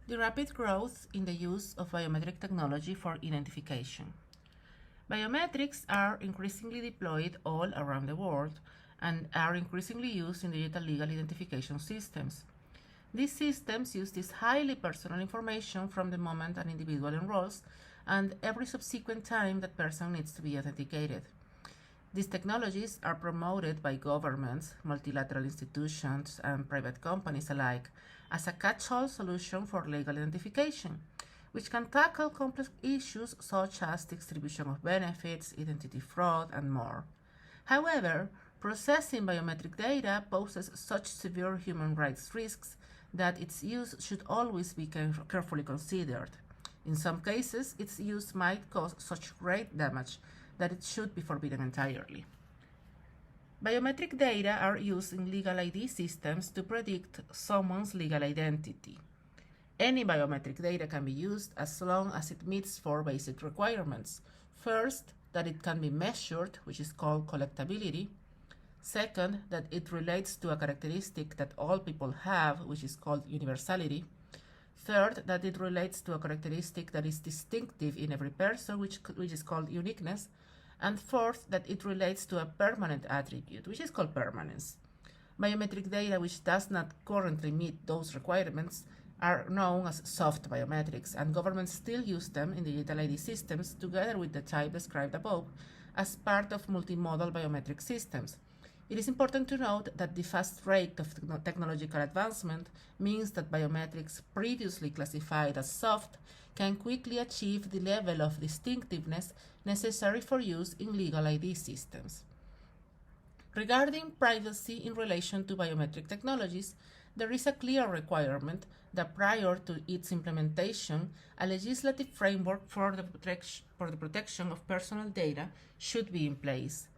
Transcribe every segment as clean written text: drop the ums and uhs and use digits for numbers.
The rapid growth in the use of biometric technology for identification. Biometrics are increasingly deployed all around the world and are increasingly used in digital legal identification systems. These systems use this highly personal information from the moment an individual enrolls and every subsequent time that person needs to be authenticated. These technologies are promoted by governments, multilateral institutions, and private companies alike as a catch-all solution for legal identification, which can tackle complex issues such as distribution of benefits, identity fraud, and more. However, processing biometric data poses such severe human rights risks that its use should always be carefully considered. In some cases, its use might cause such great damage that it should be forbidden entirely. Biometric data are used in legal ID systems to predict someone's legal identity. Any biometric data can be used as long as it meets four basic requirements. First, that it can be measured, which is called collectability. Second, that it relates to a characteristic that all people have, which is called universality. Third, that it relates to a characteristic that is distinctive in every person, which is called uniqueness. And fourth, that it relates to a permanent attribute, which is called permanence. Biometric data which does not currently meet those requirements are known as soft biometrics, and governments still use them in digital ID systems together with the type described above as part of multimodal biometric systems. It is important to note that the fast rate of technological advancement means that biometrics previously classified as soft can quickly achieve the level of distinctiveness necessary for use in legal ID systems. Regarding privacy in relation to biometric technologies, there is a clear requirement that prior to its implementation, a legislative framework for the protection of personal data should be in place.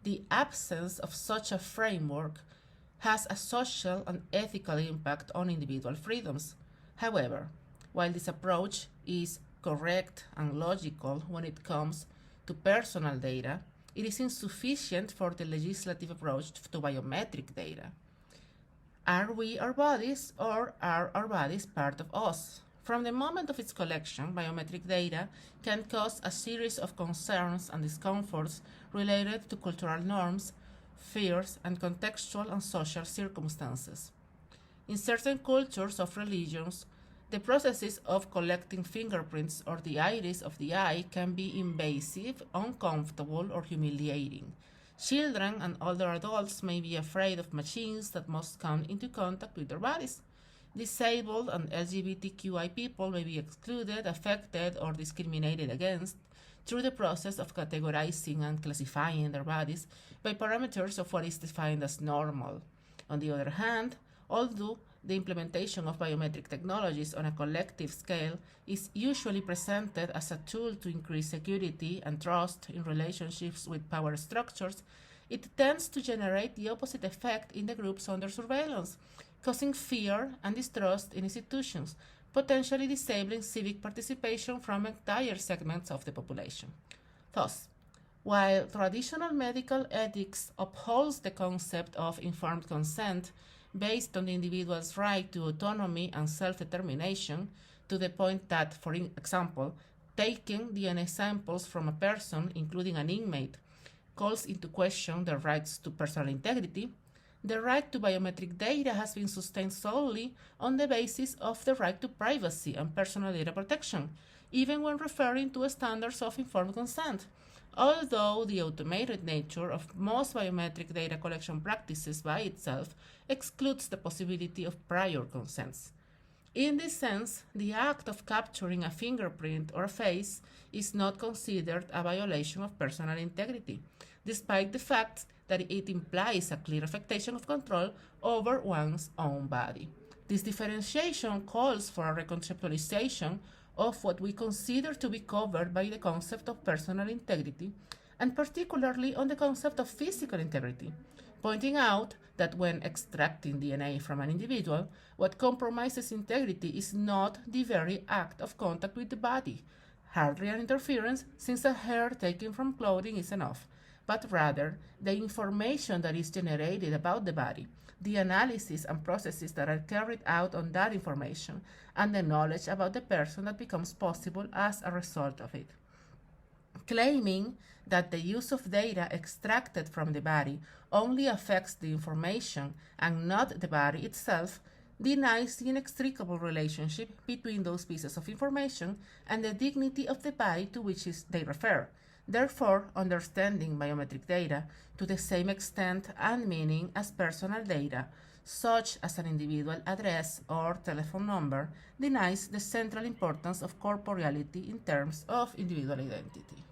The absence of such a framework has a social and ethical impact on individual freedoms. However, while this approach is correct and logical when it comes to personal data, it is insufficient for the legislative approach to biometric data. Are we our bodies, or are our bodies part of us? From the moment of its collection, biometric data can cause a series of concerns and discomforts related to cultural norms, fears, and contextual and social circumstances. In certain cultures of religions, the processes of collecting fingerprints or the iris of the eye can be invasive, uncomfortable, or humiliating. Children and older adults may be afraid of machines that must come into contact with their bodies. Disabled and LGBTQI people may be excluded, affected, or discriminated against through the process of categorizing and classifying their bodies by parameters of what is defined as normal. On the other hand, although the implementation of biometric technologies on a collective scale is usually presented as a tool to increase security and trust in relationships with power structures, it tends to generate the opposite effect in the groups under surveillance, causing fear and distrust in institutions, potentially disabling civic participation from entire segments of the population. Thus, while traditional medical ethics upholds the concept of informed consent based on the individual's right to autonomy and self-determination, to the point that, for example, taking DNA samples from a person, including an inmate, calls into question their rights to personal integrity, the right to biometric data has been sustained solely on the basis of the right to privacy and personal data protection, even when referring to standards of informed consent, although the automated nature of most biometric data collection practices by itself excludes the possibility of prior consents. In this sense, the act of capturing a fingerprint or a face is not considered a violation of personal integrity, despite the fact that it implies a clear affectation of control over one's own body. This differentiation calls for a reconceptualization of what we consider to be covered by the concept of personal integrity, and particularly on the concept of physical integrity, pointing out that when extracting DNA from an individual, what compromises integrity is not the very act of contact with the body, hardly an interference since a hair taken from clothing is enough, but rather the information that is generated about the body, the analysis and processes that are carried out on that information, and the knowledge about the person that becomes possible as a result of it. Claiming that the use of data extracted from the body only affects the information and not the body itself denies the inextricable relationship between those pieces of information and the dignity of the body to which they refer, therefore understanding biometric data to the same extent and meaning as personal data, such as an individual address or telephone number, denies the central importance of corporeality in terms of individual identity.